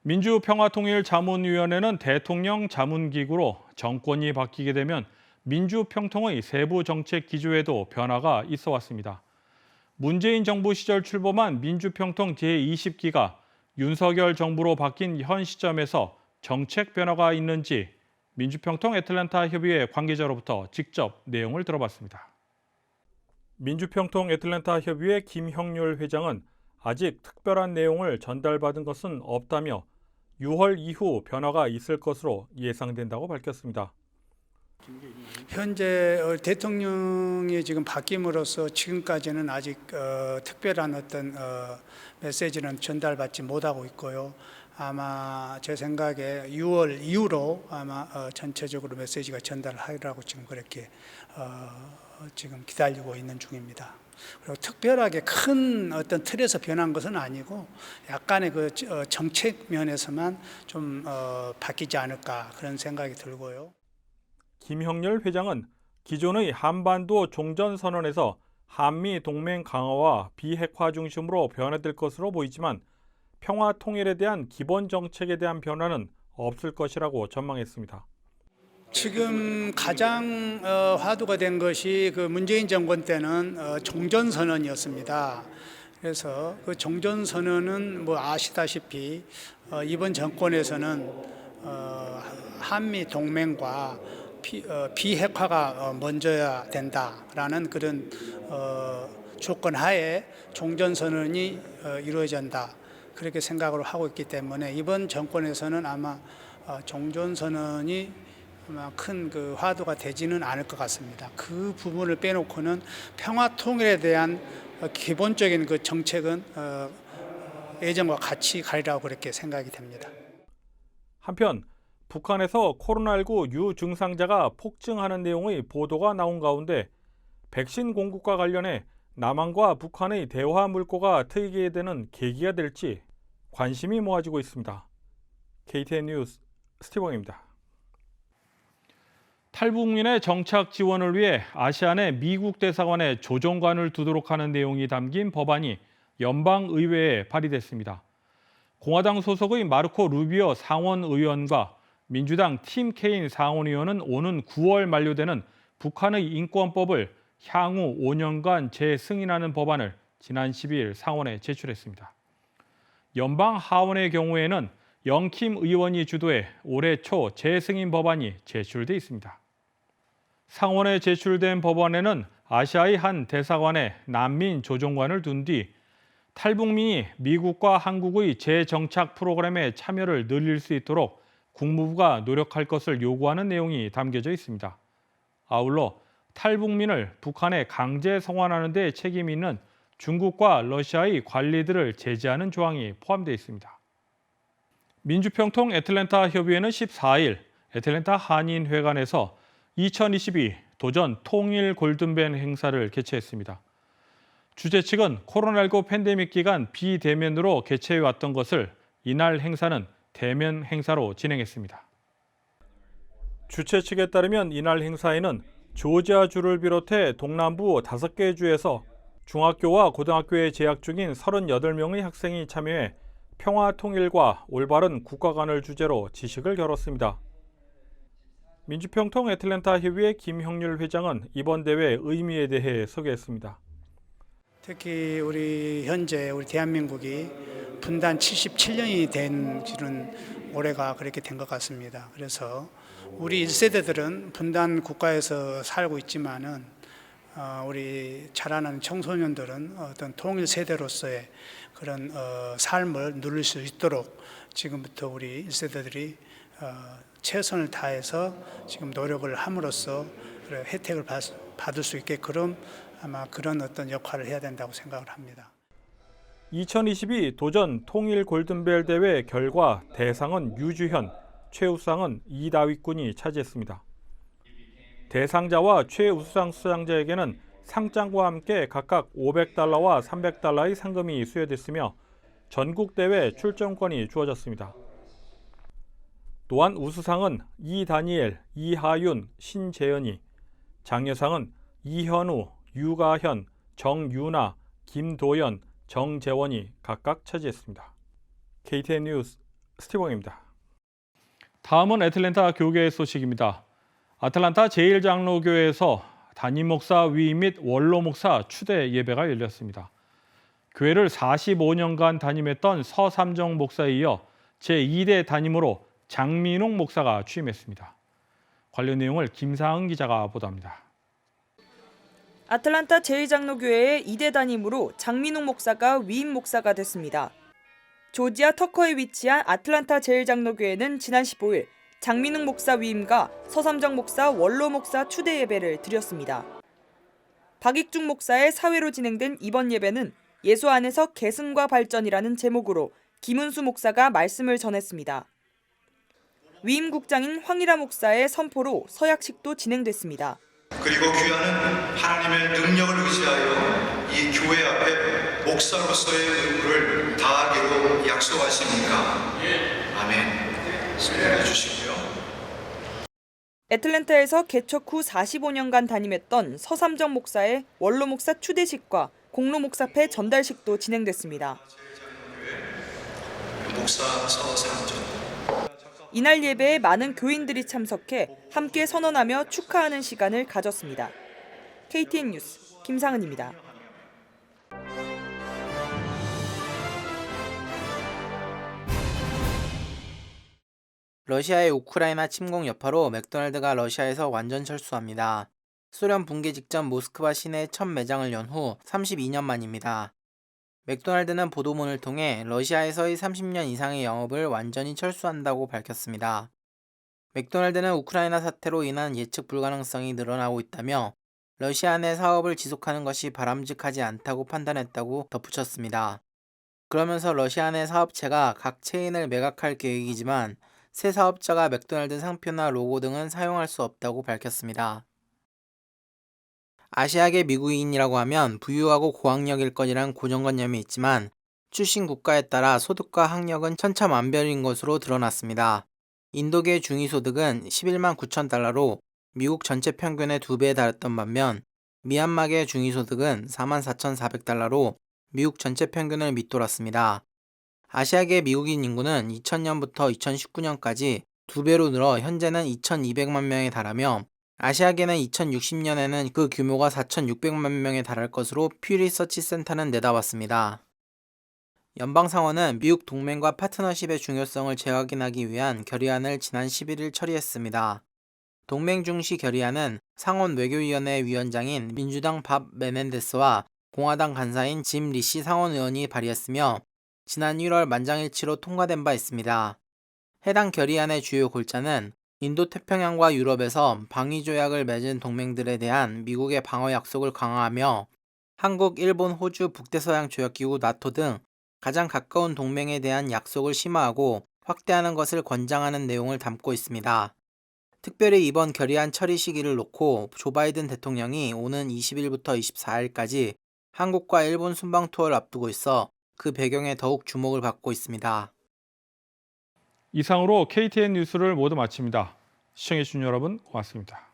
민주평화통일자문위원회는 대통령 자문기구로 정권이 바뀌게 되면 민주평통의 세부 정책 기조에도 변화가 있어 왔습니다. 문재인 정부 시절 출범한 민주평통 제20기가 윤석열 정부로 바뀐 현 시점에서 정책 변화가 있는지 민주평통 애틀랜타 협의회 관계자로부터 직접 내용을 들어봤습니다. 민주평통 애틀랜타 협의회 김형률 회장은 아직 특별한 내용을 전달받은 것은 없다며 6월 이후 변화가 있을 것으로 예상된다고 밝혔습니다. 현재 대통령이 지금 바뀜으로써 지금까지는 아직 특별한 어떤 메시지는 전달받지 못하고 있고요. 아마 제 생각에 6월 이후로 아마 전체적으로 메시지가 전달하리라고 지금 그렇게 지금 기다리고 있는 중입니다. 그리고 특별하게 큰 어떤 틀에서 변한 것은 아니고 약간의 그 정책 면에서만 좀 바뀌지 않을까 그런 생각이 들고요. 김형렬 회장은 기존의 한반도 종전선언에서 한미 동맹 강화와 비핵화 중심으로 변화될 것으로 보이지만 평화 통일에 대한 기본 정책에 대한 변화는 없을 것이라고 전망했습니다. 지금 가장 화두가 된 것이 그 문재인 정권 때는 종전선언이었습니다. 그래서 그 종전선언은 뭐 아시다시피 이번 정권에서는 한미 동맹과 비핵화가 먼저야 된다라는 그런 조건 하에 종전선언이 이루어진다 그렇게 생각을 하고 있기 때문에 이번 정권에서는 아마 종전선언이 큰 그 화두가 되지는 않을 것 같습니다. 그 부분을 빼놓고는 평화 통일에 대한 기본적인 그 정책은 예전과 같이 가리라고 그렇게 생각이 됩니다. 한편 북한에서 코로나19 유증상자가 폭증하는 내용의 보도가 나온 가운데 백신 공급과 관련해 남한과 북한의 대화 물꼬가 트이게 되는 계기가 될지 관심이 모아지고 있습니다. KTN 뉴스 스티븐입니다. 탈북민의 정착 지원을 위해 아시안의 미국 대사관에 조정관을 두도록 하는 내용이 담긴 법안이 연방의회에 발의됐습니다. 공화당 소속의 마르코 루비오 상원의원과 민주당 팀 케인 상원의원은 오는 9월 만료되는 북한의 인권법을 향후 5년간 재승인하는 법안을 지난 12일 상원에 제출했습니다. 연방 하원의 경우에는 영킴 의원이 주도해 올해 초 재승인 법안이 제출돼 있습니다. 상원에 제출된 법안에는 아시아의 한 대사관에 난민 조정관을 둔 뒤 탈북민이 미국과 한국의 재정착 프로그램에 참여를 늘릴 수 있도록 국무부가 노력할 것을 요구하는 내용이 담겨져 있습니다. 아울러 탈북민을 북한에 강제 송환하는 데 책임이 있는 중국과 러시아의 관리들을 제재하는 조항이 포함되어 있습니다. 민주평통 애틀랜타 협의회는 14일 애틀랜타 한인회관에서 2022 도전 통일 골든벨 행사를 개최했습니다. 주최 측은 코로나19 팬데믹 기간 비대면으로 개최해왔던 것을 이날 행사는 대면 행사로 진행했습니다. 주최 측에 따르면 이날 행사에는 조지아주를 비롯해 동남부 5개 주에서 중학교와 고등학교에 재학 중인 38명의 학생이 참여해 평화 통일과 올바른 국가관을 주제로 지식을 겨뤘습니다. 민주평통 애틀랜타 협의회 김형률 회장은 이번 대회의 의미에 대해 소개했습니다. 특히 우리 대한민국이 분단 77년이 된 지는 올해가 그렇게 된 것 같습니다. 그래서 우리 1세대들은 분단 국가에서 살고 있지만은 우리 자라는 청소년들은 어떤 통일 세대로서의 그런 삶을 누릴 수 있도록 지금부터 우리 1세대들이 최선을 다해서 지금 노력을 함으로써 혜택을 받을 수 있게끔 아마 그런 어떤 역할을 해야 된다고 생각을 합니다. 2022 도전 통일 골든벨 대회 결과 대상은 유주현, 최우수상은 이다윗군이 차지했습니다. 대상자와 최우수상 수상자에게는 상장과 함께 각각 $500와 $300의 상금이 수여됐으며 전국대회 출전권이 주어졌습니다. 또한 우수상은 이다니엘, 이하윤, 신재현이, 장려상은 이현우, 유가현, 정유나, 김도연, 정재원이 각각 차지했습니다. KTN 뉴스 스티븐입니다. 다음은 애틀랜타 교계 소식입니다. 아틀란타 제1장로교회에서 담임 목사 위임 및 원로 목사 추대 예배가 열렸습니다. 교회를 45년간 담임했던 서삼정 목사에 이어 제2대 담임으로 장민웅 목사가 취임했습니다. 관련 내용을 김상은 기자가 보도합니다. 아틀란타 제1장로교회의 2대 담임으로 장민웅 목사가 위임 목사가 됐습니다. 조지아 터커에 위치한 아틀란타 제1장로교회는 지난 15일 장민웅 목사 위임과 서삼정 목사 원로 목사 추대 예배를 드렸습니다. 박익중 목사의 사회로 진행된 이번 예배는 예수 안에서 계승과 발전이라는 제목으로 김은수 목사가 말씀을 전했습니다. 위임국장인 황일아 목사의 선포로 서약식도 진행됐습니다. 그리고 귀하는 하나님의 능력을 의지하여 이 교회 앞에 목사로서의 의무를 다하기로 약속하십니까? 아멘. 수고해 주시고요. 애틀랜타에서 개척 후 45년간 담임했던 서삼정 목사의 원로 목사 추대식과 공로 목사패 전달식도 진행됐습니다. 목사 서삼정. 이날 예배에 많은 교인들이 참석해 함께 선언하며 축하하는 시간을 가졌습니다. KTN 뉴스 김상은입니다. 러시아의 우크라이나 침공 여파로 맥도날드가 러시아에서 완전 철수합니다. 소련 붕괴 직전 모스크바 시내에 첫 매장을 연 후 32년 만입니다. 맥도날드는 보도문을 통해 러시아에서의 30년 이상의 영업을 완전히 철수한다고 밝혔습니다. 맥도날드는 우크라이나 사태로 인한 예측 불가능성이 늘어나고 있다며 러시아 내 사업을 지속하는 것이 바람직하지 않다고 판단했다고 덧붙였습니다. 그러면서 러시아 내 사업체가 각 체인을 매각할 계획이지만 새 사업자가 맥도날드 상표나 로고 등은 사용할 수 없다고 밝혔습니다. 아시아계 미국인이라고 하면 부유하고 고학력일 것이란 고정관념이 있지만 출신 국가에 따라 소득과 학력은 천차만별인 것으로 드러났습니다. 인도계 중위소득은 11만 9천 달러로 미국 전체 평균의 2배에 달했던 반면 미얀마계 중위소득은 4만 4,400달러로 미국 전체 평균을 밑돌았습니다. 아시아계 미국인 인구는 2000년부터 2019년까지 2배로 늘어 현재는 2200만 명에 달하며 아시아계는 2060년에는 그 규모가 4600만 명에 달할 것으로 퓨 리서치 센터는 내다봤습니다. 연방상원은 미국 동맹과 파트너십의 중요성을 재확인하기 위한 결의안을 지난 11일 처리했습니다. 동맹 중시 결의안은 상원 외교위원회 위원장인 민주당 밥 메넨데스와 공화당 간사인 짐 리시 상원의원이 발의했으며 지난 1월 만장일치로 통과된 바 있습니다. 해당 결의안의 주요 골자는 인도태평양과 유럽에서 방위조약을 맺은 동맹들에 대한 미국의 방어 약속을 강화하며 한국, 일본, 호주, 북대서양조약기구 나토 등 가장 가까운 동맹에 대한 약속을 심화하고 확대하는 것을 권장하는 내용을 담고 있습니다. 특별히 이번 결의안 처리 시기를 놓고 조 바이든 대통령이 오는 20일부터 24일까지 한국과 일본 순방 투어를 앞두고 있어 그 배경에 더욱 주목을 받고 있습니다. 이상으로 KTN 뉴스를 모두 마칩니다. 시청해주신 여러분 고맙습니다.